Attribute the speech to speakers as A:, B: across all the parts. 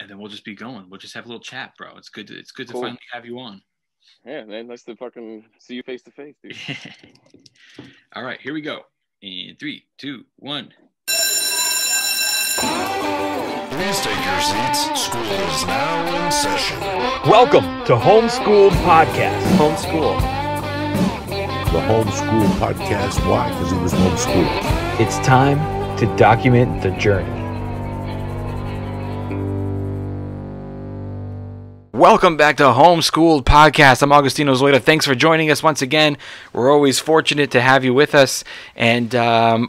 A: and then we'll just be going. We'll just have a little chat, bro. It's good to
B: Cool.
A: finally have you on.
B: Yeah, man. Nice to fucking see you face to face, dude.
A: All right, here we go. In 3, 2, 1.
C: Please take your seats. School is now in session.
D: Welcome to Homeschooled Podcast.
E: Homeschool.
F: The Homeschool Podcast. Why? Because he was homeschooled.
D: It's time to document the journey.
A: Welcome back to Homeschooled Podcast. I'm Augustino Zoida. Thanks for joining us once again. We're always fortunate to have you with us. And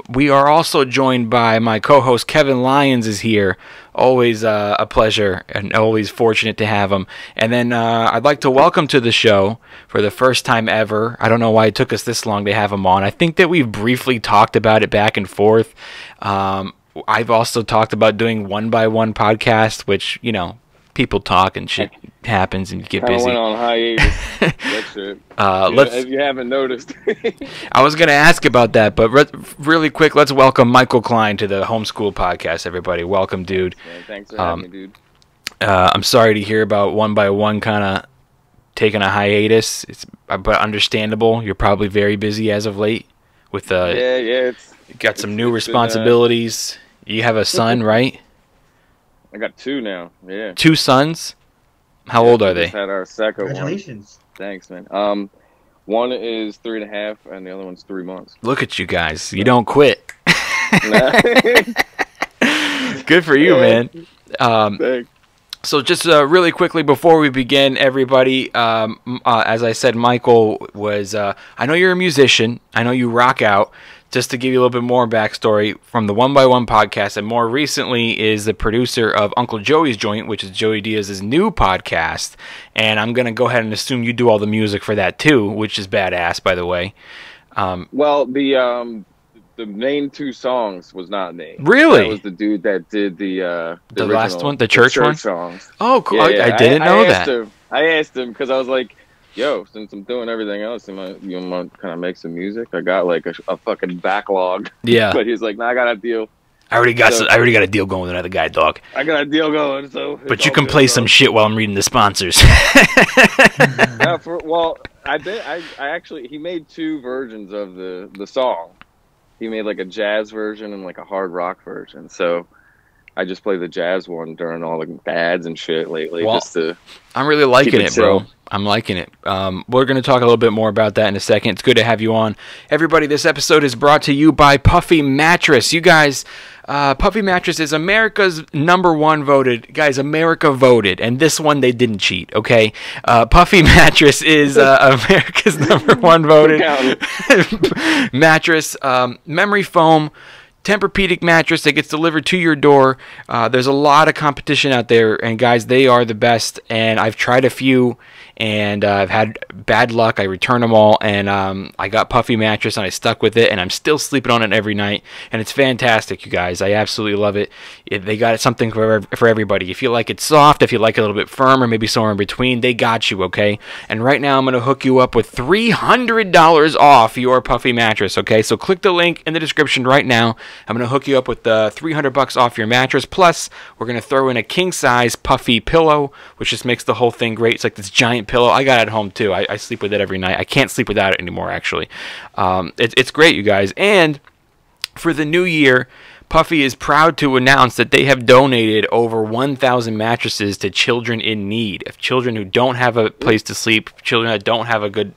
A: we are also joined by my co-host, Kevin Lyons is here. Always a pleasure and always fortunate to have him. And then I'd like to welcome to the show for the first time ever. I don't know why it took us this long to have him on. I think that we've briefly talked about it back and forth. I've also talked about doing one-by-one podcast, which, you know, people talk and shit happens and you get busy.
B: Went on hiatus. That's it. If you haven't noticed.
A: I was going to ask about that, but really quick, let's welcome Michael Klein to the Homeschool Podcast, everybody. Welcome, dude.
B: Thanks for having me, dude.
A: I'm sorry to hear about one by one kind of taking a hiatus. It's but understandable. You're probably very busy as of late with got some new responsibilities. You have a son, right?
B: I got 2 now. Yeah.
A: 2 sons? How old are they?
B: Just had our second
E: Congratulations.
B: one. Thanks, man. One is 3.5, and the other one's 3 months.
A: Look at you guys. You don't quit. Good for you, man.
B: Thanks.
A: So just really quickly before we begin, everybody, as I said, Michael was, I know you're a musician. I know you rock out. Just to give you a little bit more backstory from the One by One podcast, and more recently is the producer of Uncle Joey's Joint, which is Joey Diaz's new podcast. And I'm going to go ahead and assume you do all the music for that too, which is badass, by the way.
B: Well, the main 2 songs was not me.
A: Really?
B: That was the dude that did the
A: last one, the church one?
B: songs.
A: Oh, cool.
B: Yeah,
A: I didn't know that.
B: I asked him because I was like, yo, since I'm doing everything else, you want to kind of make some music? I got like a fucking backlog.
A: Yeah.
B: But he's like, nah, I got a deal.
A: I already got a deal going with another guy, dog.
B: I got a deal going, so.
A: But you can play some shit while I'm reading the sponsors.
B: He made 2 versions of the song. He made like a jazz version and like a hard rock version. So I just play the jazz one during all the ads and shit lately.
A: Well, I'm really liking it, bro. I'm liking it. We're going to talk a little bit more about that in a second. It's good to have you on. Everybody, this episode is brought to you by Puffy Mattress. You guys, Puffy Mattress is America's #1 voted. Guys, America voted. And this one, they didn't cheat, okay? Puffy Mattress is America's #1 voted mattress. Memory foam. Tempur-Pedic mattress that gets delivered to your door. There's a lot of competition out there, and guys, they are the best. And I've tried a few, and I've had bad luck. I returned them all, and I got Puffy mattress, and I stuck with it, and I'm still sleeping on it every night, and it's fantastic, you guys. I absolutely love it. They got something for everybody. If you like it soft, if you like it a little bit firmer, maybe somewhere in between, they got you, okay? And right now, I'm going to hook you up with $300 off your Puffy mattress, okay? So click the link in the description right now. I'm going to hook you up with $300 off your mattress. Plus, we're going to throw in a king-size Puffy pillow, which just makes the whole thing great. It's like this giant pillow. I got it at home, too. I sleep with it every night. I can't sleep without it anymore, actually. It's great, you guys. And for the new year, Puffy is proud to announce that they have donated over 1,000 mattresses to children in need. Of children who don't have a place to sleep, children that don't have a good,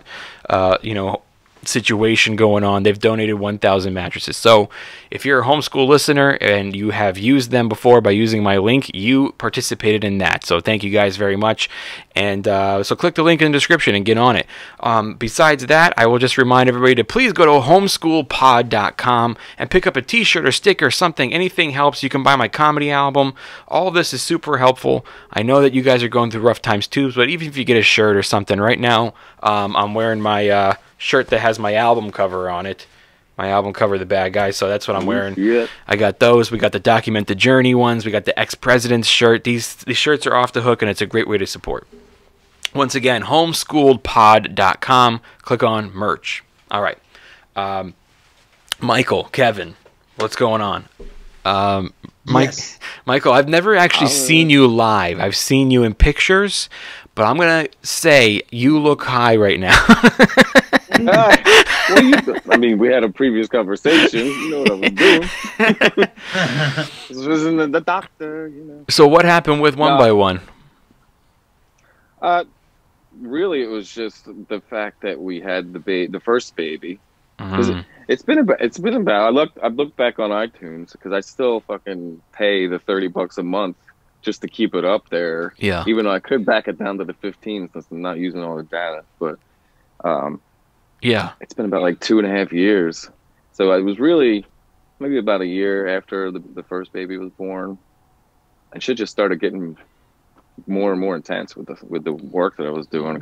A: situation going on. They've donated 1,000 mattresses. So if you're a homeschool listener and you have used them before by using my link, you participated in that. So thank you guys very much. And so click the link in the description and get on it. Besides that, I will just remind everybody to please go to homeschoolpod.com and pick up a t-shirt or sticker or something. Anything helps. You can buy my comedy album. All of this is super helpful. I know that you guys are going through rough times too, but even if you get a shirt or something, right now I'm wearing my shirt that has my album cover on it. My album cover, The Bad Guy, so that's what I'm wearing.
B: Yeah.
A: I got those. We got the Document the Journey ones. We got the Ex-President's shirt. These shirts are off the hook, and it's a great way to support. Once again, homeschooledpod.com. Click on merch. All right. Michael, Kevin, what's going on?
E: Yes.
A: Michael, I've never actually seen you live. I've seen you in pictures, but I'm gonna say you look high right now.
B: I mean, we had a previous conversation. You know what I was doing. This was in the doctor, you know.
A: So what happened with One by One?
B: Really, it was just the fact that we had the first baby.
A: Mhm.
B: It's been about. I looked back on iTunes because I still fucking pay the $30 a month just to keep it up there.
A: Yeah.
B: Even though I could back it down to the 15 since I'm not using all the data, but
A: Yeah.
B: it's been about like 2.5 years. So I was really maybe about a year after the first baby was born, and shit just started getting more and more intense with the work that I was doing.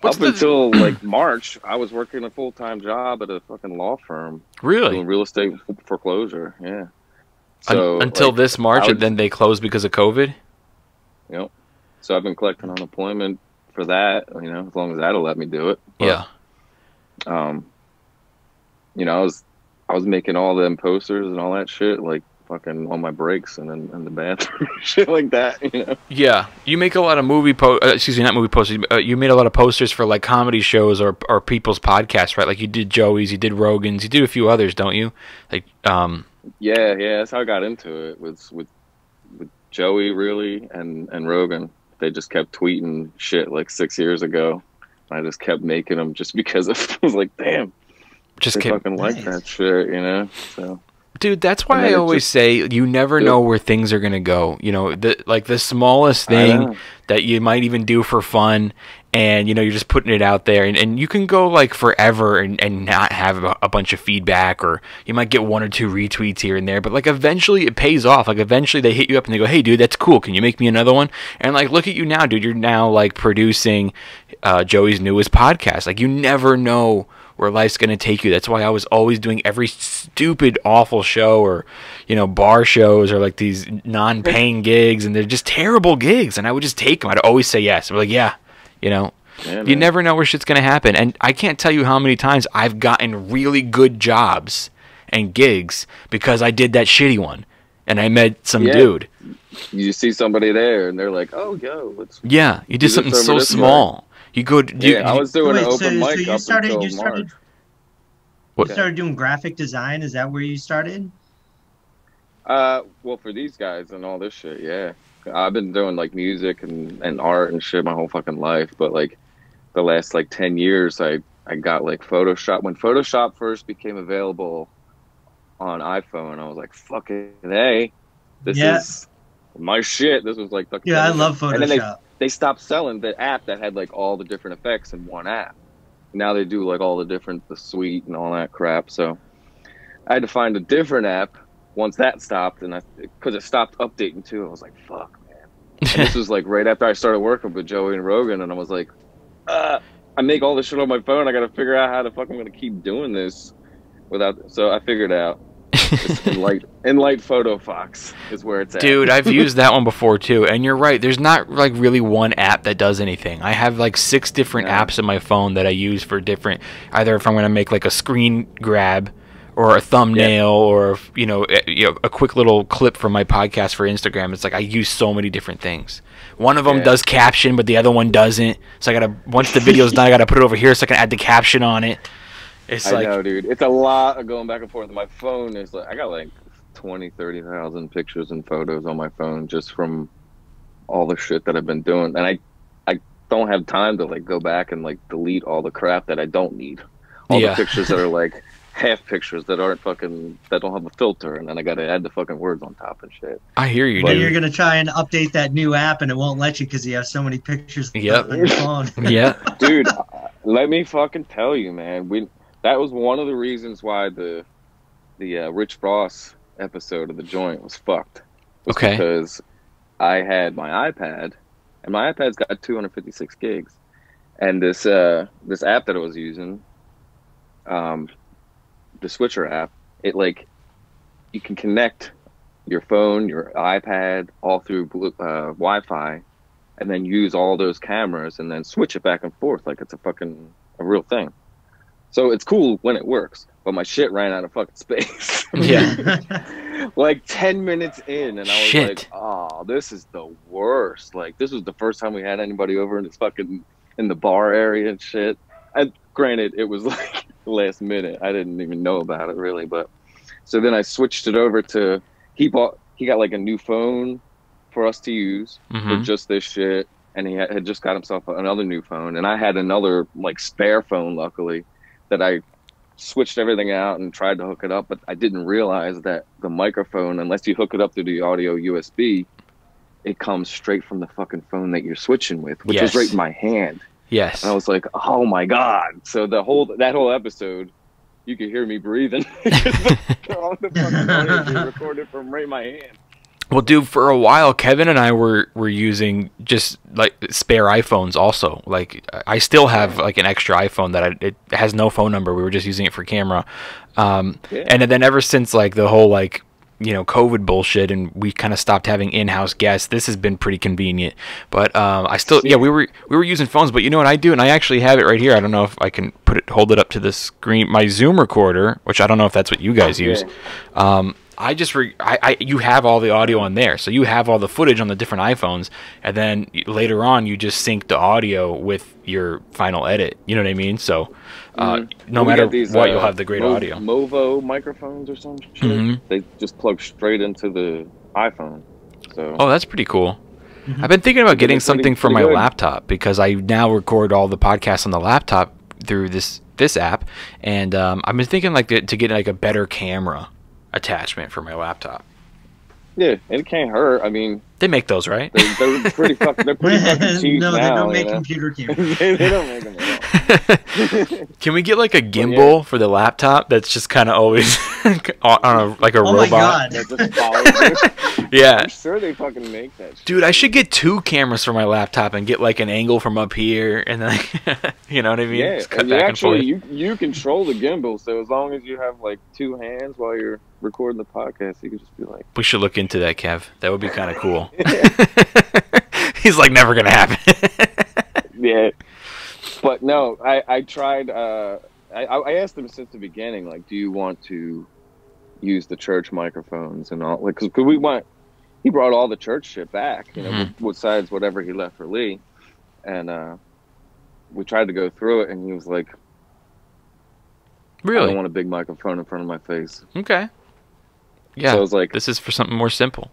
B: Until like March, I was working a full-time job at a fucking law firm.
A: Really?
B: Doing real estate foreclosure. Yeah. So
A: until this March, and then they closed because of COVID.
B: You know, so I've been collecting unemployment for that. You know, as long as that'll let me do it. But,
A: Yeah.
B: You know, I was making all them posters and all that shit, like fucking on my breaks and in the bathroom, shit like that. You know.
A: Yeah, you make a lot of not movie posters. You made a lot of posters for like comedy shows or people's podcasts, right? Like you did Joey's, you did Rogan's, you did a few others, don't you? Like,
B: Yeah, that's how I got into it. with Joey really and Rogan. They just kept tweeting shit like 6 years ago. I just kept making them just because I was like, damn, they fucking like that shit, you know. So.
A: Dude, that's why I always say you never know where things are gonna go. You know, the smallest thing that you might even do for fun, and you know you're just putting it out there, and you can go like forever and not have a bunch of feedback, or you might get 1 or 2 retweets here and there, but like eventually it pays off. Like eventually they hit you up and they go, hey dude, that's cool, can you make me another one? And like look at you now, dude, you're now like producing Joey's newest podcast. Like you never know where life's going to take you. That's why I was always doing every stupid, awful show, or, you know, bar shows, or like these non-paying gigs, and they're just terrible gigs, and I would just take them. I'd always say yes. I'm like, yeah, you know. Yeah, you never know where shit's going to happen, and I can't tell you how many times I've gotten really good jobs and gigs because I did that shitty one, and I met some dude.
B: You see somebody there, and they're like, oh, yo,
A: yeah, you did something so small. You go.
B: I was doing an open mic.
E: So you started doing graphic design. Is that where you started?
B: Well, for these guys and all this shit, yeah. I've been doing like music and art and shit my whole fucking life, but like the last like 10 years, I got like Photoshop. When Photoshop first became available on iPhone, I was like, fucking hey, this is my shit. This was like
E: yeah, I love Photoshop.
B: And then they stopped selling the app that had like all the different effects in one app. Now they do like all the suite and all that crap. So I had to find a different app once that stopped, and because it stopped updating too. I was like, fuck, man. And this was like right after I started working with Joey and Rogan, and I was like, I make all this shit on my phone. I got to figure out how the fuck I'm going to keep doing this without. So I figured out. Enlight Photo Fox is where it's at.
A: Dude, I've used that one before too, and you're right, there's not like really one app that does anything. I have like 6 different apps on my phone that I use for different, either if I'm going to make like a screen grab or a thumbnail or you know a quick little clip from my podcast for Instagram. It's like I use so many different things. One of them does caption, but the other one doesn't. So I got to, once the video's done, I got to put it over here so I can add the caption on it.
B: I know, dude. It's a lot of going back and forth. My phone is like, I got like 30,000 pictures and photos on my phone just from all the shit that I've been doing. And I don't have time to like go back and like delete all the crap that I don't need. All the pictures that are like half pictures that aren't fucking, that don't have a filter. And then I got to add the fucking words on top and shit.
A: I hear you,
E: dude. You're going to try and update that new app and it won't let you because you have so many pictures on your phone.
A: Yeah.
B: Dude, let me fucking tell you, man. That was one of the reasons why the Rich Ross episode of The Joint was fucked. Because I had my iPad, and my iPad's got 256 gigs. And this app that I was using, the Switcher app, it like, you can connect your phone, your iPad, all through Wi-Fi, and then use all those cameras and then switch it back and forth like it's a real thing. So it's cool when it works, but my shit ran out of fucking space.
A: Yeah.
B: like 10 minutes in, and I was
A: Shit.
B: like, oh, this is the worst. Like, this was the first time we had anybody over in this fucking, in the bar area and shit. Granted, it was like last minute. I didn't even know about it really, but so then I switched it over to, he got like a new phone for us to use for just this shit. And he had just got himself another new phone, and I had another like spare phone, luckily, that I switched everything out and tried to hook it up, but I didn't realize that the microphone, unless you hook it up through the audio USB, it comes straight from the fucking phone that you're switching with, which was right in my hand.
A: Yes.
B: And I was like, oh my God. So that whole episode, you could hear me breathing. All the fucking audio being recorded from right in my hand.
A: Well, dude, for a while, Kevin and I were using just like spare iPhones also. Like, I still have like an extra iPhone that it has no phone number. We were just using it for camera. And then ever since like the whole like, you know, COVID bullshit, and we kind of stopped having in-house guests, this has been pretty convenient. But I still, we were using phones. But you know what I do, and I actually have it right here. I don't know if I can hold it up to the screen. My Zoom recorder, which I don't know if that's what you guys use. You have all the audio on there, so you have all the footage on the different iPhones, and then later on you just sync the audio with your final edit. You know what I mean? So no matter what, you'll have the great audio.
B: Movo microphones or some shit. They just plug straight into the iPhone. So
A: that's pretty cool. I've been thinking about getting something for my laptop, because I now record all the podcasts on the laptop through this app, and I've been thinking like to get like a better camera attachment for my laptop.
B: Yeah, it can't hurt. I mean,
A: they make those, right?
B: They're pretty fucking cheap.
E: No,
B: now,
E: they don't make computer cameras.
B: They don't make them at all.
A: Can we get like a gimbal for the laptop that's just kind of always on like a robot?
E: My God.
B: That just follows you?
A: Yeah.
B: I'm sure they fucking make that shit.
A: Dude, I should get 2 cameras for my laptop and get like an angle from up here, and then you know what I mean?
B: Yeah,
A: just cut
B: and
A: back and forth.
B: you control the gimbal, so as long as you have like 2 hands while you're recording the podcast, you can just be like,
A: we should look into that, Kev. That would be kind of cool. He's like, never gonna happen.
B: Yeah, but no, I tried. I asked him since the beginning, like, do you want to use the church microphones and all? Like, because he brought all the church shit back, you know, besides whatever he left for Lee, and we tried to go through it, and he was like,
A: really?
B: I don't want a big microphone in front of my face.
A: Okay. Yeah,
B: so I was like,
A: this is for something more simple.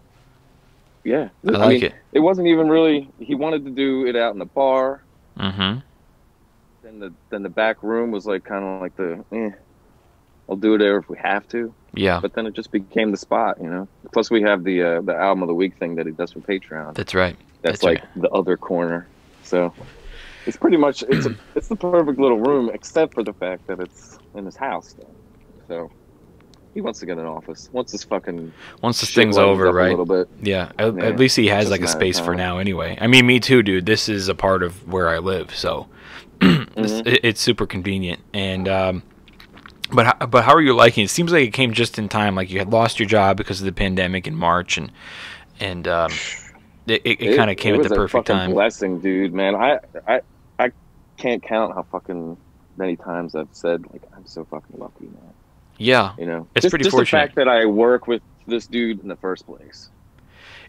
B: Yeah,
A: I like it.
B: It wasn't even really. He wanted to do it out in the bar.
A: Mm-hmm.
B: Then the back room was like kind of like I'll do it there if we have to.
A: Yeah.
B: But then it just became the spot, you know. Plus we have the album of the week thing that he does for Patreon.
A: That's right.
B: That's like right. The other corner. So it's pretty much it's the perfect little room, except for the fact that it's in his house though. So he wants to get an office. Once this thing's over, right? A little bit.
A: Yeah. At least he has like a space for now anyway. I mean, me too, dude. This is a part of where I live, so it's super convenient. And but how are you liking it? It seems like it came just in time. Like you had lost your job because of the pandemic in March, and it kind of came at the perfect time.
B: Blessing, dude, man. I can't count how fucking many times I've said like I'm so fucking lucky, man.
A: Yeah,
B: you know,
A: it's pretty fortunate.
B: Just the fact that I work with this dude in the first place.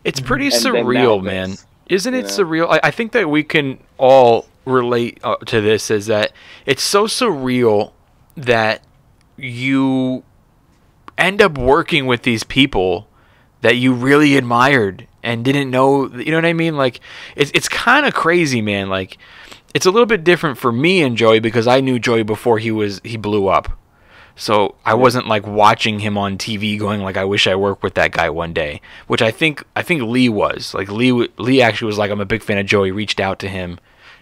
A: It's pretty surreal, man. Isn't it surreal? I think that we can all relate to this, is that it's so surreal that you end up working with these people that you really admired and didn't know, you know what I mean? Like, it's kind of crazy, man. Like, it's a little bit different for me and Joey because I knew Joey before he blew up. So I wasn't like watching him on TV going like, I wish I worked with that guy one day, which I think Lee was. Like Lee actually was like, I'm a big fan of Joey, reached out to him,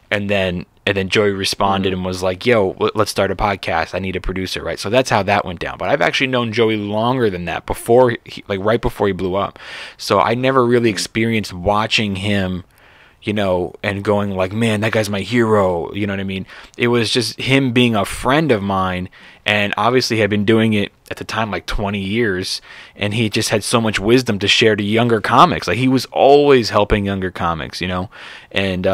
A: and then Joey responded and was like, yo, let's start a podcast. I need a producer, right? So that's how that went down. But I've actually known Joey longer than that, right before he blew up. So I never really experienced watching him, you know, and going like, man, that guy's my hero. You know what I mean? It was just him being a friend of mine, and obviously had been doing it at the time like 20 years, and he just had so much wisdom to share to younger comics. Like he was always helping younger comics, you know, and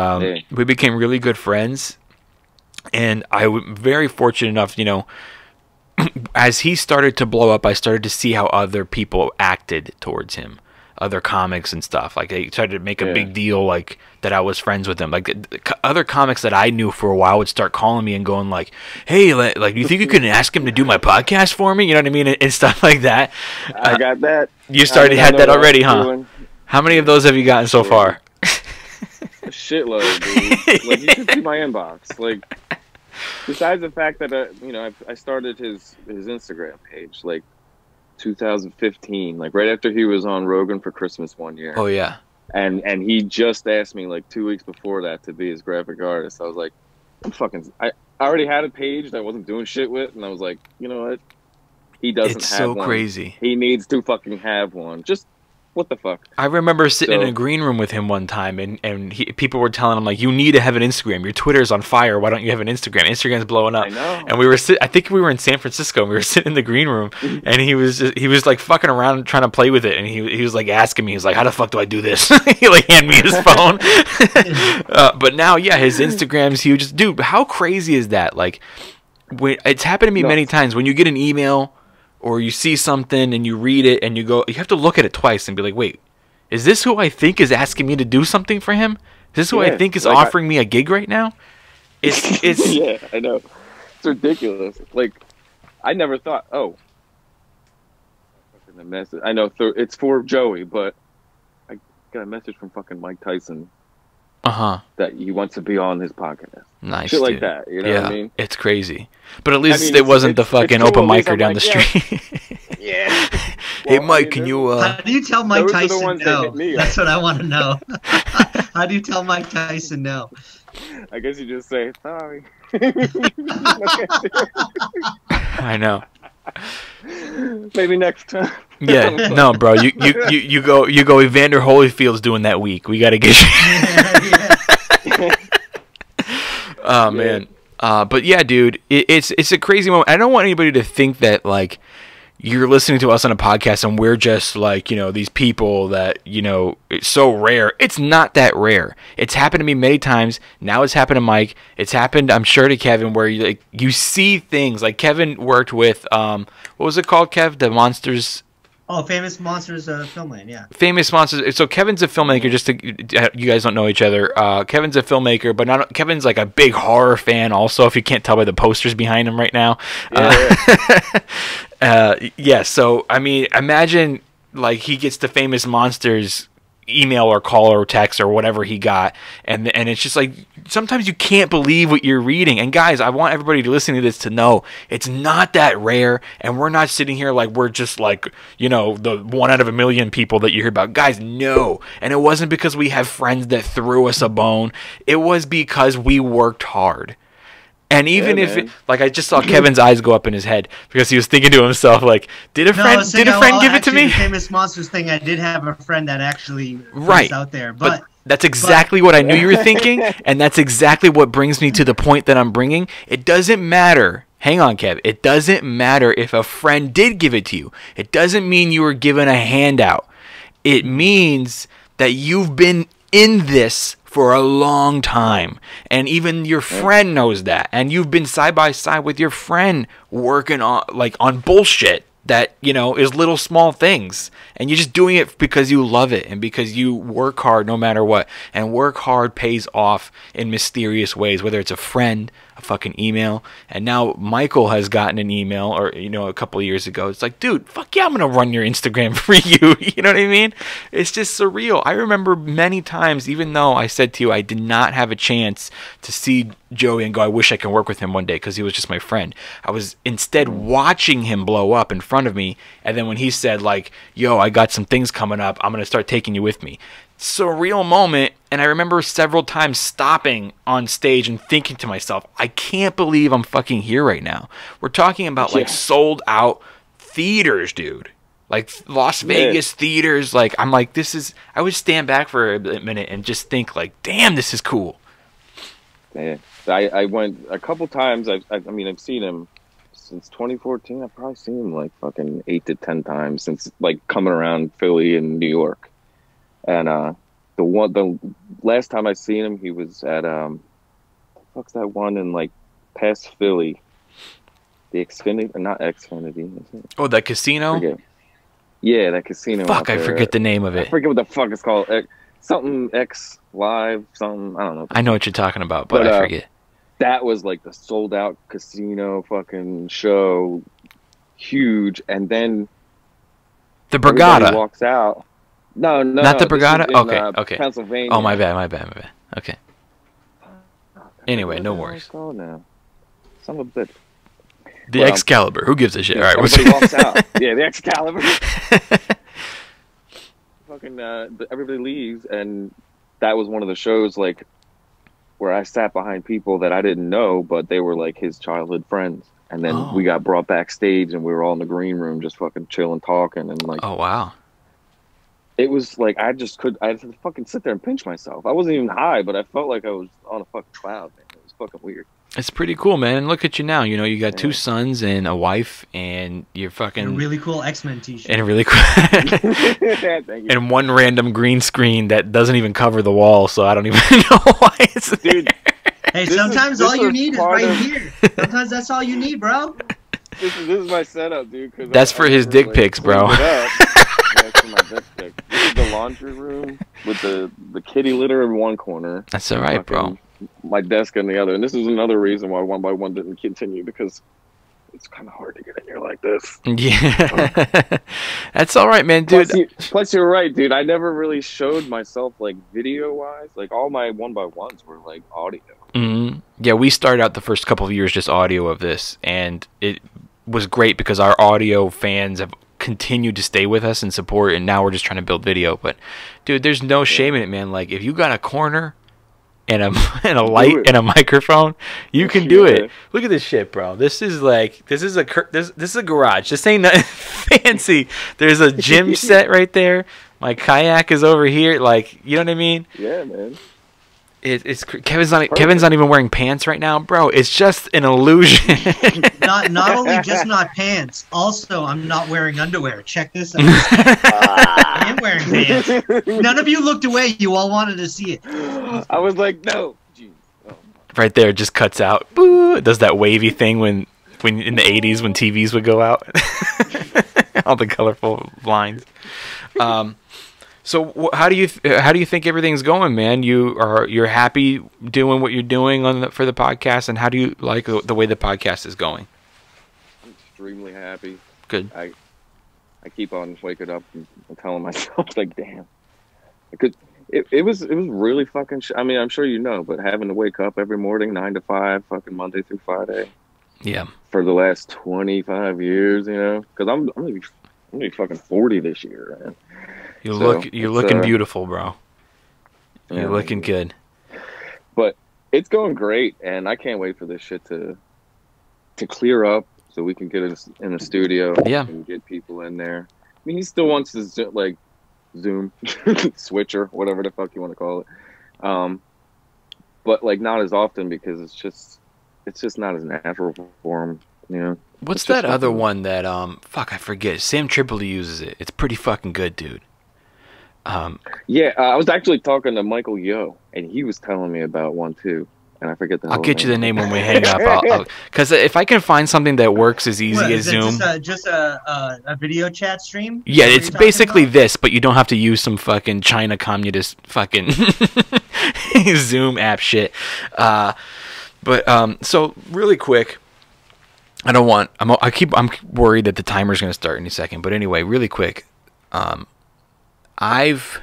A: we became really good friends. And I was very fortunate enough, you know, as he started to blow up, I started to see how other people acted towards him, other comics and stuff. Like they tried to make a big deal, like that I was friends with him. Like other comics that I knew for a while would start calling me and going like, "Hey, like, you think you could ask him to do my podcast for me?" You know what I mean, and stuff like that.
B: I got that.
A: You had that already, huh? Doing. How many of those have you gotten so far?
B: A shitload, dude. Like, you should see my inbox. Like, besides the fact that I started his Instagram page like 2015, like right after he was on Rogan for Christmas one year.
A: Oh yeah.
B: And he just asked me like 2 weeks before that to be his graphic artist. I was like, I already had a page that I wasn't doing shit with, and I was like, you know what? He doesn't
A: it's
B: have
A: so
B: one.
A: Crazy.
B: He needs to fucking have one. Just what the fuck?
A: I remember sitting in a green room with him one time, and people were telling him, like, you need to have an Instagram. Your Twitter's on fire. Why don't you have an Instagram? Instagram's blowing up.
B: I know.
A: And I think we were in San Francisco, and we were sitting in the green room, and he was like fucking around trying to play with it, and he was like asking me, he's like, how the fuck do I do this? He like handed me his phone. But now, yeah, his Instagram's huge. Dude, how crazy is that? Like, it's happened to me many times. When you get an email or you see something and you read it and you have to look at it twice and be like, wait, is this who I think is asking me to do something for him? Is this who I think is offering me a gig right now? It's
B: yeah, I know. It's ridiculous. Like, I never thought, the message. I know it's for Joey, but I got a message from fucking Mike Tyson. That he wants to be on his podcast.
A: Nice,
B: shit
A: dude.
B: like that. You know what I mean?
A: It's crazy. But at least it wasn't the fucking open micer down the street.
B: Yeah.
A: Hey, Mike, can you...
E: How do you tell Mike Tyson no?
B: Me,
E: That's what I want to know. How do you tell Mike Tyson no?
B: I guess you just say, sorry.
A: I know.
B: Maybe next time.
A: Yeah, no, bro. You go Evander Holyfield's doing that week. We got to get you. Oh man. But yeah, dude, it's a crazy moment. I don't want anybody to think that like you're listening to us on a podcast and we're just like, these people that, it's so rare. It's not that rare. It's happened to me many times. Now it's happened to Mike. It's happened, I'm sure, to Kevin, where you see things. Like Kevin worked with, what was it called, Kev? The Monsters...
E: Oh, Famous Monsters Filmland, yeah.
A: Famous Monsters. So Kevin's a filmmaker. Just you guys don't know each other. Kevin's a filmmaker, but Kevin's like a big horror fan. Also, if you can't tell by the posters behind him right now. Yeah. So I mean, imagine like he gets the Famous Monsters email or call or text or whatever he got, and it's just like sometimes you can't believe what you're reading. And guys, I want everybody to listen to this to know it's not that rare, and we're not sitting here like we're just like the 1 out of a million people that you hear about. Guys, no. And it wasn't because we have friends that threw us a bone. It was because we worked hard. And even I just saw Kevin's eyes go up in his head because he was thinking to himself, like, did a friend give it to me?
E: The Famous Monsters thing, I did have a friend that actually
A: was
E: out there. But
A: that's exactly what I knew you were thinking, and that's exactly what brings me to the point that I'm bringing. It doesn't matter. Hang on, Kev. It doesn't matter if a friend did give it to you. It doesn't mean you were given a handout. It means that you've been in this for a long time, and even your friend knows that, and you've been side by side with your friend working on bullshit that is little small things, and you're just doing it because you love it and because you work hard no matter what. And work hard pays off in mysterious ways, whether it's a friend, a fucking email. And now Michael has gotten an email, or a couple of years ago, it's like, dude, fuck yeah, I'm gonna run your Instagram for you. You know what I mean? It's just surreal. I remember many times, even though I said to you I did not have a chance to see Joey and go, I wish I could work with him one day because he was just my friend. I was instead watching him blow up in front of me, and then when he said like, yo, I got some things coming up, I'm gonna start taking you with me. Surreal moment. And I remember several times stopping on stage and thinking to myself, I can't believe I'm fucking here right now. We're talking about like sold out theaters, dude. Like Las Vegas theaters. Like, I'm like, I would stand back for a minute and just think like, damn, this is cool.
B: Yeah. I went a couple times. I've seen him since 2014. I've probably seen him like fucking 8 to 10 times since like coming around Philly and New York. And the last time I seen him, he was at what's that one in like past Philly? the Xfinity, not Xfinity. Is it?
A: Oh, that casino?
B: Yeah, that casino.
A: Fuck, I forget the name of it.
B: I forget what the fuck it's called. Something X Live, something, I don't know.
A: I know what you're talking about, but I forget.
B: That was like the sold out casino fucking show. Huge. And then
A: the Borgata
B: walks out. No,
A: not the Borgata. Okay.
B: Pennsylvania.
A: Oh, my bad. Okay. Anyway, no worries.
B: Oh no, some of a bitch.
A: The Excalibur. Who gives a shit? All right,
B: everybody walks out. Yeah, the Excalibur. Fucking everybody leaves, and that was one of the shows like where I sat behind people that I didn't know, but they were like his childhood friends. And then we got brought backstage, and we were all in the green room just fucking chilling, talking, and like.
A: Oh wow.
B: It was like I had to fucking sit there and pinch myself. I wasn't even high, but I felt like I was on a fucking cloud, man. It was fucking weird.
A: It's pretty cool, man. And look at you now. You know, you got 2 sons and a wife, and you're fucking...
E: And a really cool X-Men t-shirt.
A: And a really cool...
B: Thank you.
A: And one random green screen that doesn't even cover the wall, so I don't even know why it's there.
B: Dude,
E: hey, sometimes all you need is right here. Sometimes that's all you need, bro.
B: This is my setup, dude.
A: That's for his dick pics, bro.
B: That's for my dick pics. This is the laundry room with the kitty litter in one corner.
A: That's all right, bro.
B: My desk in the other. And this is another reason why one by one didn't continue, because it's kind of hard to get in here like this.
A: Yeah. That's all right, man, dude.
B: Plus, you're right, dude. I never really showed myself, like, video-wise. Like, all my one-by-ones were, like, audio.
A: Mm-hmm. Yeah, we started out the first couple of years just audio of this, and it was great because our audio fans have continued to stay with us and support, and now we're just trying to build video. But, dude, there's no shame in it, man. Like, if you got a corner... And a light and a microphone, you can do it. Look at this shit, bro. This is a garage. This ain't nothing fancy. There's a gym set right there. My kayak is over here. Like, you know what I mean?
B: Yeah, man.
A: It's Kevin's not even wearing pants right now, bro. It's just an illusion.
E: not only just not pants, also I'm not wearing underwear. Check this out. I am wearing pants. None of you looked away. You all wanted to see it.
B: I was like, no. Oh.
A: Right there, it just cuts out. Boo! It does that wavy thing when in the 80s when TVs would go out. All the colorful lines. So how do you think everything's going, man? You're happy doing what you're doing for the podcast, and how do you like the way the podcast is going?
B: I'm extremely happy.
A: Good.
B: I keep on waking up and telling myself, like, damn, because it was really fucking. I mean, I'm sure you know, but having to wake up every morning 9 to 5, fucking Monday through Friday.
A: Yeah. For
B: the last 25 years, you know, because I'm gonna be fucking 40 this year, man.
A: You're looking beautiful, bro. You're looking good.
B: But it's going great, and I can't wait for this shit to clear up so we can get it in the studio.
A: Yeah.
B: And get people in there. I mean, he still wants to like Zoom switcher, whatever the fuck you want to call it. But like not as often because it's just not as natural for him, you know.
A: What's that other one that I forget. Sam Tripoli uses it. It's pretty fucking good, dude.
B: I was actually talking to Michael Yo, and he was telling me about one too, and I forget the.
A: I'll get you the name when we hang up. Because if I can find something that works as easy as Zoom,
E: just a video chat stream.
A: Yeah, it's basically this, but you don't have to use some fucking China communist fucking Zoom app shit. So really quick. I'm worried that the timer's going to start any second. But anyway, really quick. I've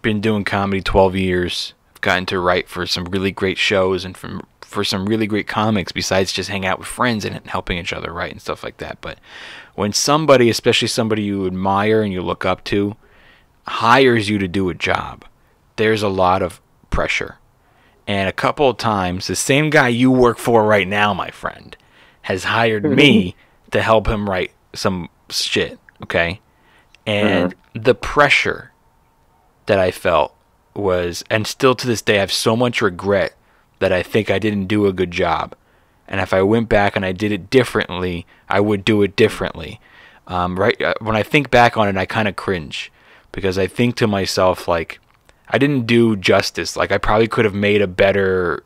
A: been doing comedy 12 years. I've gotten to write for some really great shows and for some really great comics besides just hang out with friends and helping each other write and stuff like that. But when somebody, especially somebody you admire and you look up to, hires you to do a job, there's a lot of pressure. And a couple of times, the same guy you work for right now, my friend, has hired me to help him write some shit, okay? And the pressure that I felt was, and still to this day, I have so much regret that I think I didn't do a good job. And if I went back and I did it differently, I would do it differently. When I think back on it, I kind of cringe because I think to myself, like, I didn't do justice. Like, I probably could have made a better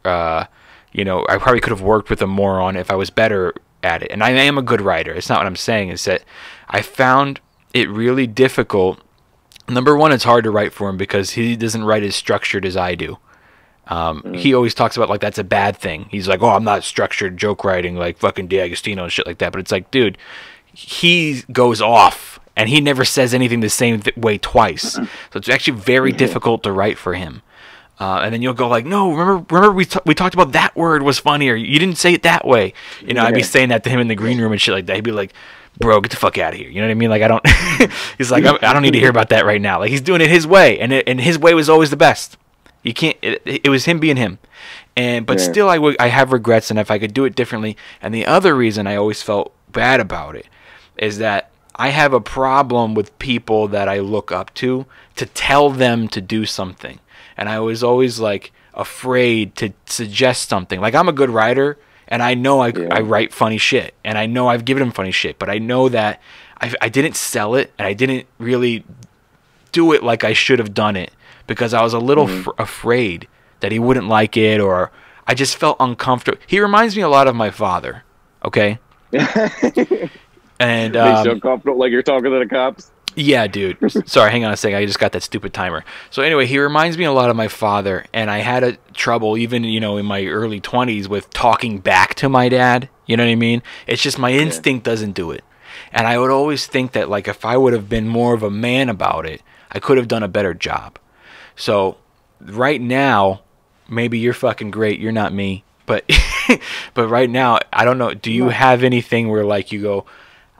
A: You know, I probably could have worked with him more on it if I was better at it. And I am a good writer. It's not what I'm saying. It's that I found it really difficult. Number one, it's hard to write for him because he doesn't write as structured as I do. He always talks about like that's a bad thing. He's like, oh, I'm not structured joke writing like fucking D'Agostino and shit like that. But it's like, dude, he goes off and he never says anything the same way twice. So it's actually very difficult to write for him. And then you'll go like, no, remember we talked about that word was funny, or you didn't say it that way. You know, I'd be saying that to him in the green room and shit like that. He'd be like, bro, get the fuck out of here. You know what I mean? Like, I don't. He's like, I don't need to hear about that right now. Like, he's doing it his way, and his way was always the best. You can't. It was him being him, but still, I have regrets, and if I could do it differently. And the other reason I always felt bad about it is that I have a problem with people that I look up to tell them to do something, and I was always like afraid to suggest something. Like, I'm a good writer, and I know I write funny shit, and I know I've given him funny shit, but I know that I didn't sell it, and I didn't really do it like I should have done it. Because I was a little afraid that he wouldn't like it, or I just felt uncomfortable. He reminds me a lot of my father, okay? And
B: makes you uncomfortable, like you're talking to the cops?
A: Yeah, dude. Sorry, hang on a second. I just got that stupid timer. So anyway, he reminds me a lot of my father, and I had a trouble even, you know, in my early 20s with talking back to my dad. You know what I mean? It's just my instinct doesn't do it. And I would always think that, like, if I would have been more of a man about it, I could have done a better job. So right now, maybe you're fucking great. You're not me. But but right now, I don't know. Do you have anything where like you go,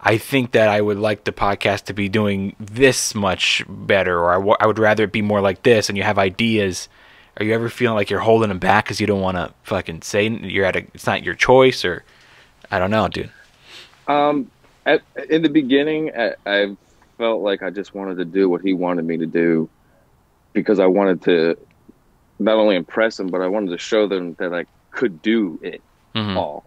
A: I think that I would like the podcast to be doing this much better, or I would rather it be more like this, and you have ideas? Are you ever feeling like you're holding them back because you don't want to fucking say it's not your choice, or I don't know, dude?
B: In the beginning, I felt like I just wanted to do what he wanted me to do. Because I wanted to not only impress them, but I wanted to show them that I could do it all.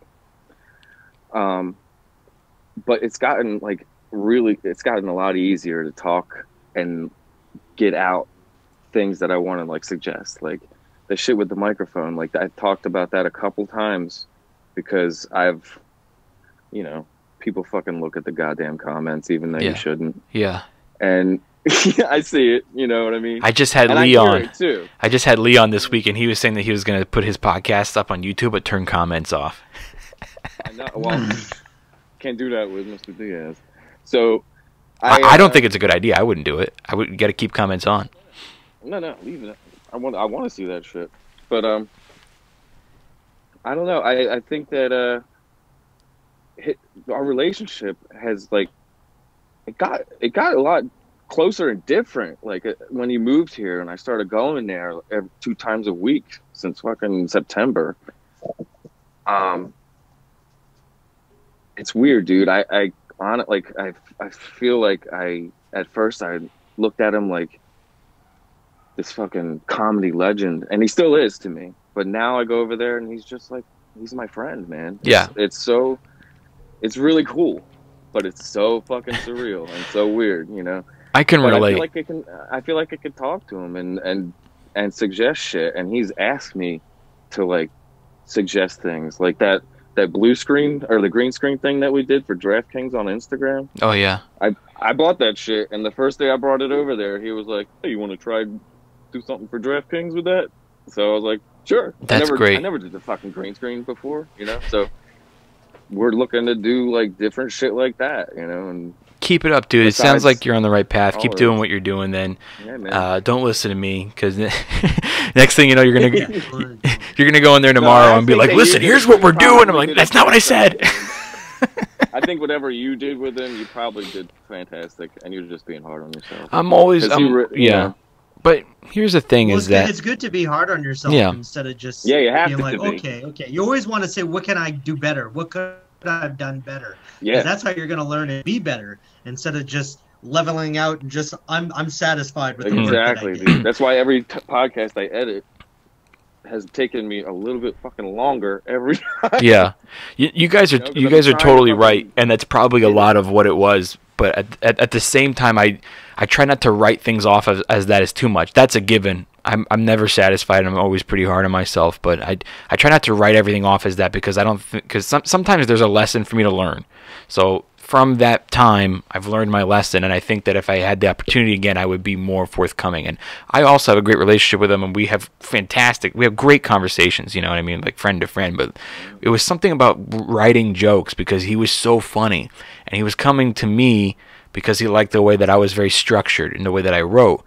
B: But it's gotten a lot easier to talk and get out things that I want to like suggest. Like the shit with the microphone, like I talked about that a couple times because people fucking look at the goddamn comments even though you shouldn't.
A: Yeah.
B: And I see it, you know what I mean?
A: I just had Leon. I just had Leon this week, and he was saying that he was going to put his podcast up on YouTube, but turn comments off.
B: I know. Well, can't do that with Mr. Diaz. So,
A: I don't think it's a good idea. I wouldn't do it. I would got to keep comments on.
B: No, leave it. I want to see that shit. But I don't know. I think that our relationship has like it got a lot closer and different, like when he moved here and I started going there 2 times a week since fucking September. It's weird, dude. I feel like at first I looked at him like this fucking comedy legend, and he still is to me, but now I go over there and he's just like, he's my friend, man. It's really cool, but it's so fucking surreal and so weird, you know.
A: I can relate.
B: I feel like I could talk to him and suggest shit, and he's asked me to like suggest things like that blue screen or the green screen thing that we did for DraftKings on Instagram.
A: Oh yeah.
B: I bought that shit, and the first day I brought it over there, he was like, "Hey, you want to try do something for DraftKings with that?" So I was like, "Sure."
A: That's great.
B: I never did the fucking green screen before, you know. So we're looking to do like different shit like that, you know, and.
A: Keep it up, dude. It sounds like you're on the right path. Keep doing what you're doing then. Yeah, don't listen to me, because next thing you know, you're gonna go in there tomorrow and be like, listen, here's what we're doing. I'm like, that's not what I said.
B: I think whatever you did with him, you probably did fantastic, and you're just being hard on yourself.
A: I'm always, yeah. But here's the thing is that
E: it's good to be hard on yourself instead of just
B: you have
E: being like, okay. You always want to say, what can I do better? What could I've done better? Yeah, that's how you're going to learn and be better, instead of just leveling out and just I'm satisfied with the work that I did.
B: Dude. That's why every podcast I edit has taken me a little bit fucking longer every time.
A: Yeah, you guys are totally right, and that's probably a lot of what it was. But at the same time, I try not to write things off as that is too much. That's a given. I'm never satisfied. I'm always pretty hard on myself, but I try not to write everything off as that because I don't because sometimes there's a lesson for me to learn. So from that time, I've learned my lesson, and I think that if I had the opportunity again, I would be more forthcoming. And I also have a great relationship with him, and we have great conversations, you know what I mean, like friend to friend. But it was something about writing jokes because he was so funny, and he was coming to me because he liked the way that I was very structured and the way that I wrote.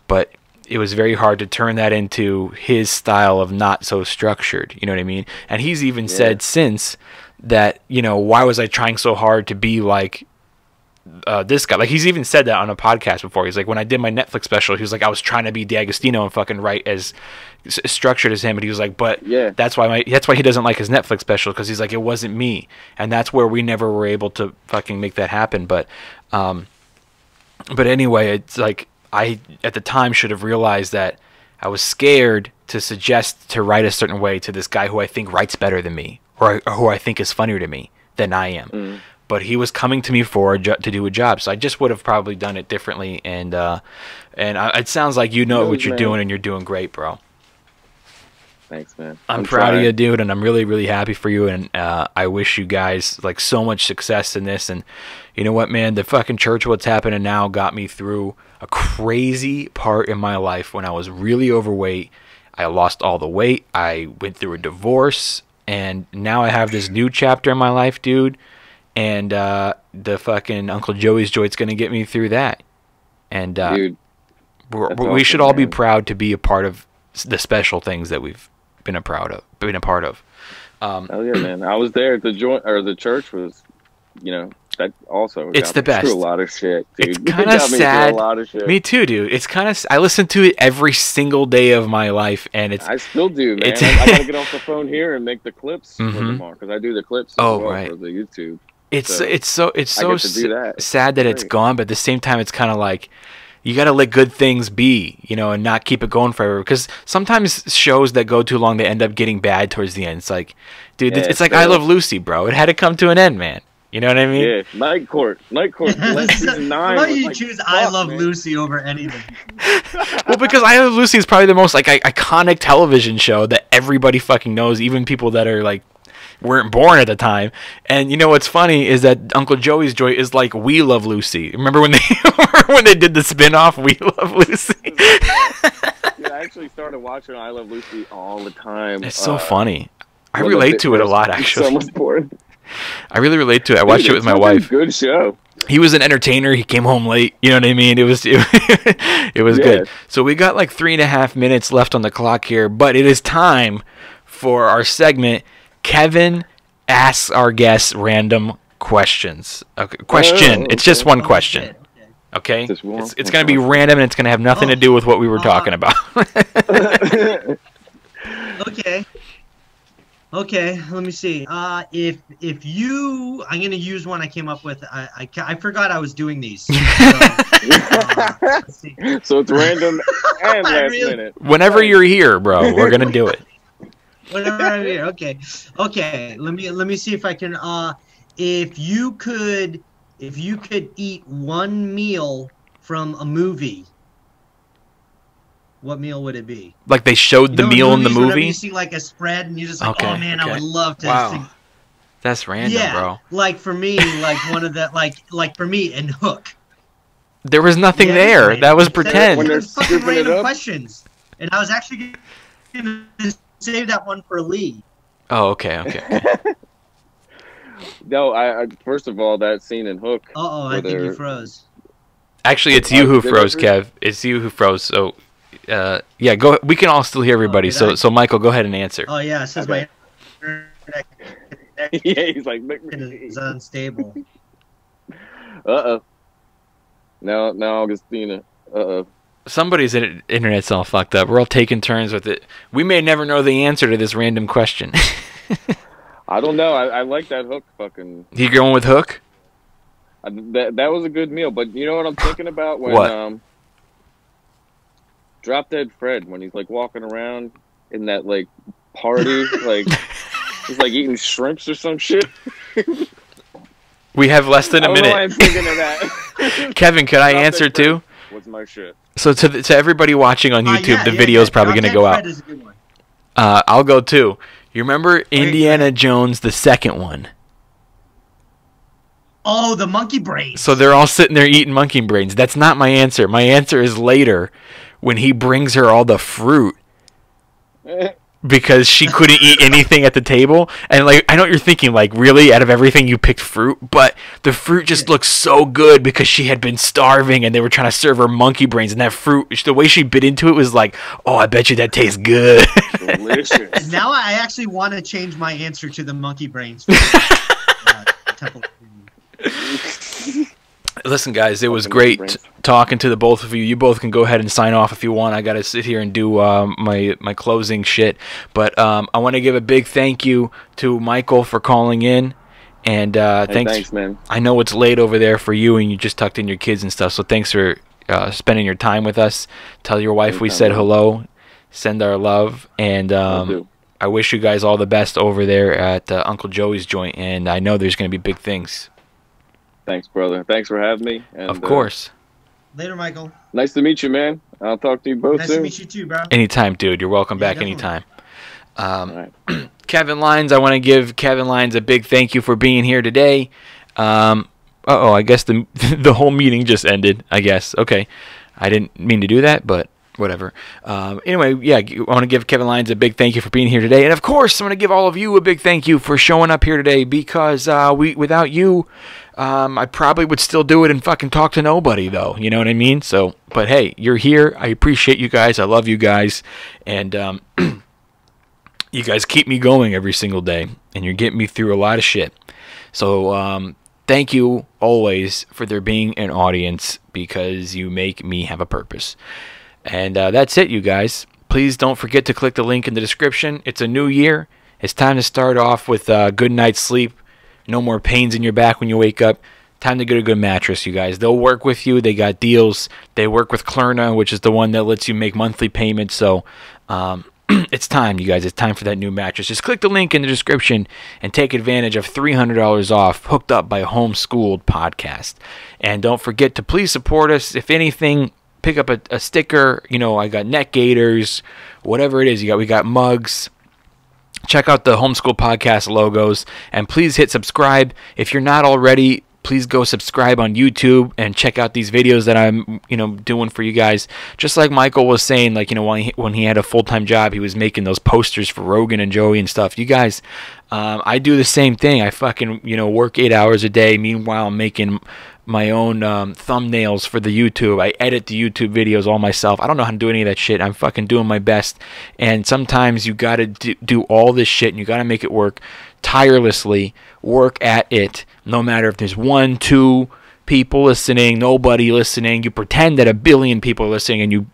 A: But it was very hard to turn that into his style of not so structured, you know what I mean? And he's even said since that, you know, why was I trying so hard to be like this guy? Like, he's even said that on a podcast before. He's like, when I did my Netflix special, he was like, I was trying to be D'Agostino and fucking write as structured as him. But he was like, but that's why he doesn't like his Netflix special, because he's like, it wasn't me. And that's where we never were able to fucking make that happen. But anyway, it's like, I at the time should have realized that I was scared to suggest to write a certain way to this guy who I think writes better than me, or who I think is funnier to me than I am. But he was coming to me to do a job, so I just would have probably done it differently. And it sounds like you know what you're doing, and you're doing great, bro.
B: Thanks, man.
A: I'm proud of you, dude, and I'm really, really happy for you. And I wish you guys like so much success in this. And you know what, man? The fucking church, what's happening now, got me through a crazy part in my life when I was really overweight. I lost all the weight. I went through a divorce, and now I have this new chapter in my life, dude. And the fucking Uncle Joey's Joint's gonna get me through that. And
B: dude,
A: we should all be proud to be a part of the special things that we've been a part of.
B: Hell yeah, man! I was there at the joint, or the church was, you know, that also.
A: It's the best.
B: Through a lot of shit, dude.
A: It's kind of sad.
B: A lot of shit.
A: Me too, dude. It's kind of. I listen to it every single day of my life, and it's.
B: I still do, man. I gotta get off the phone here and make the clips for tomorrow, because I do the clips as well for the YouTube.
A: It's so sad that it's gone, but at the same time, it's kind of like, you got to let good things be, you know, and not keep it going forever. Because sometimes shows that go too long, they end up getting bad towards the end. It's like, dude, it's like I Love Lucy, bro. It had to come to an end, man. You know what I mean?
B: Yeah, Night Court. Season 9.
E: Why do you choose I Love Lucy over anything?
A: Well, because I Love Lucy is probably the most like iconic television show that everybody fucking knows, even people that are like weren't born at the time. And you know what's funny is that Uncle Joey's Joy is like We Love Lucy. Remember when they did the spin-off We Love Lucy?
B: Dude, I actually started watching I Love Lucy all the time.
A: It's so funny. I relate to it a lot, actually.
B: Bored.
A: I really relate to it. I watched it with my wife.
B: Good show.
A: He was an entertainer. He came home late. You know what I mean? It was good. So we got like 3.5 minutes left on the clock here, but it is time for our segment. Kevin asks our guests random questions. Okay, question. It's just one question. Okay? It's going to be random, and it's going to have nothing to do with what we were talking about.
E: Okay, let me see. If you, I'm going to use one I came up with. I forgot I was doing these. So
B: it's random and last minute.
A: Whenever you're here, bro, we're going to do it.
E: Whenever I'm here. Okay. Let me see if I can. If you could eat one meal from a movie, what meal would it be?
A: Like they showed the meal in the movie?
E: You see like a spread, and you're just like, oh man, I would love to.
A: Wow. That's random, bro.
E: Like for me, like one of the like for me and Hook.
A: There was nothing there. That was pretend.
E: There was fucking random questions, and I was actually gonna save that one for Lee.
A: Oh, okay.
B: No, I first of all, that scene in Hook.
E: I think you froze.
A: Actually, it's you who froze, Kev. It's you who froze. So, yeah, go. We can all still hear everybody. So Michael, go ahead and answer.
E: Oh yeah, it says my internet
B: he's like
E: is unstable.
B: No, Augustina.
A: Somebody's internet's all fucked up. We're all taking turns with it. We may never know the answer to this random question.
B: I don't know. I like that Hook fucking.
A: You going with Hook?
B: That was a good meal, but you know what I'm thinking about when
A: what?
B: Drop Dead Fred, when he's like walking around in that like party, like he's like eating shrimps or some shit.
A: We have less than a minute.
B: I don't know why I'm thinking of that.
A: Kevin, could I answer too?
B: was my shit.
A: So to everybody watching on YouTube, the video is probably going to go out.
E: Is a good one.
A: I'll go too. You remember Indiana Jones, the second one?
E: Oh, the monkey brains.
A: So they're all sitting there eating monkey brains. That's not my answer. My answer is later when he brings her all the fruit because she couldn't eat anything at the table. And like, I know what you're thinking, like, really, out of everything you picked fruit? But the fruit just looked so good because she had been starving and they were trying to serve her monkey brains. And that fruit, the way she bit into it was like, oh, I bet you that tastes good.
B: Delicious.
E: Now I actually want to change my answer to the monkey brains. Temple.
A: Listen, guys, it was great talking to the both of you. You both can go ahead and sign off if you want. I got to sit here and do my closing shit. But I want to give a big thank you to Michael for calling in. And thanks,
B: man.
A: I know it's late over there for you, and you just tucked in your kids and stuff. So thanks for spending your time with us. Tell your wife we said hello. Send our love. And I wish you guys all the best over there at Uncle Joey's joint. And I know there's going to be big things.
B: Thanks, brother. Thanks for having me. And,
A: of course.
E: Later, Michael.
B: Nice to meet you, man. I'll talk to you both
E: soon.
B: Nice
E: to meet you too, bro.
A: Anytime, dude. You're welcome back
E: definitely.
A: anytime.
B: Right.
A: Kevin Lyons, I want to give Kevin Lyons a big thank you for being here today. I guess the whole meeting just ended, I guess. Okay. I didn't mean to do that, but whatever. Anyway, yeah, I want to give Kevin Lyons a big thank you for being here today. And, of course, I'm going to give all of you a big thank you for showing up here today because without you, I probably would still do it and fucking talk to nobody, though. You know what I mean? So, but, hey, you're here. I appreciate you guys. I love you guys. And you guys keep me going every single day. And you're getting me through a lot of shit. So, thank you always for there being an audience because you make me have a purpose. And that's it, you guys. Please don't forget to click the link in the description. It's a new year. It's time to start off with a good night's sleep. No more pains in your back when you wake up. Time to get a good mattress, you guys. They'll work with you. They got deals. They work with Klein, which is the one that lets you make monthly payments. So it's time, you guys. It's time for that new mattress. Just click the link in the description and take advantage of $300 off, hooked up by a homeschooled podcast. And don't forget to please support us. If anything, pick up a sticker. You know, I got neck gaiters, whatever it is. We got mugs. Check out the Homeschool Podcast logos, and please hit subscribe. If you're not already, please go subscribe on YouTube and check out these videos that I'm, doing for you guys. Just like Michael was saying, like, when he had a full-time job, he was making those posters for Rogan and Joey and stuff. You guys, I do the same thing. I fucking, work 8 hours a day. Meanwhile, I'm making my own thumbnails for the YouTube. I edit the YouTube videos all myself. I don't know how to do any of that shit. I'm fucking doing my best. And sometimes you got to do all this shit, and you got to make it work tirelessly. Work at it. No matter if there's 1, 2 people listening, nobody listening. You pretend that 1 billion people are listening, and you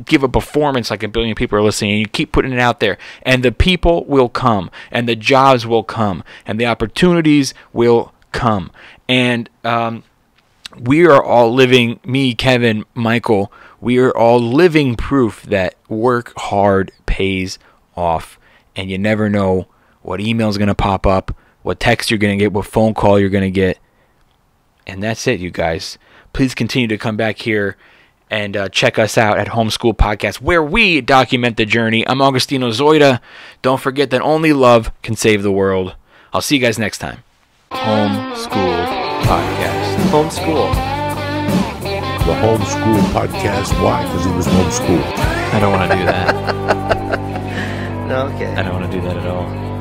A: give a performance like 1 billion people are listening, and you keep putting it out there. And the people will come, and the jobs will come, and the opportunities will come. And we are all living, me, Kevin, Michael, we are all living proof that work hard pays off. And you never know what email is going to pop up, what text you're going to get, what phone call you're going to get. And that's it, you guys. Please continue to come back here and check us out at Homeschool Podcast, where we document the journey. I'm Augustino Zoida. Don't forget that only love can save the world. I'll see you guys next time. Homeschool Podcast.
D: Homeschool.
F: The Homeschool Podcast. Why? Because he was homeschooled.
A: I don't want to do that.
E: Okay.
A: I don't want to do that at all.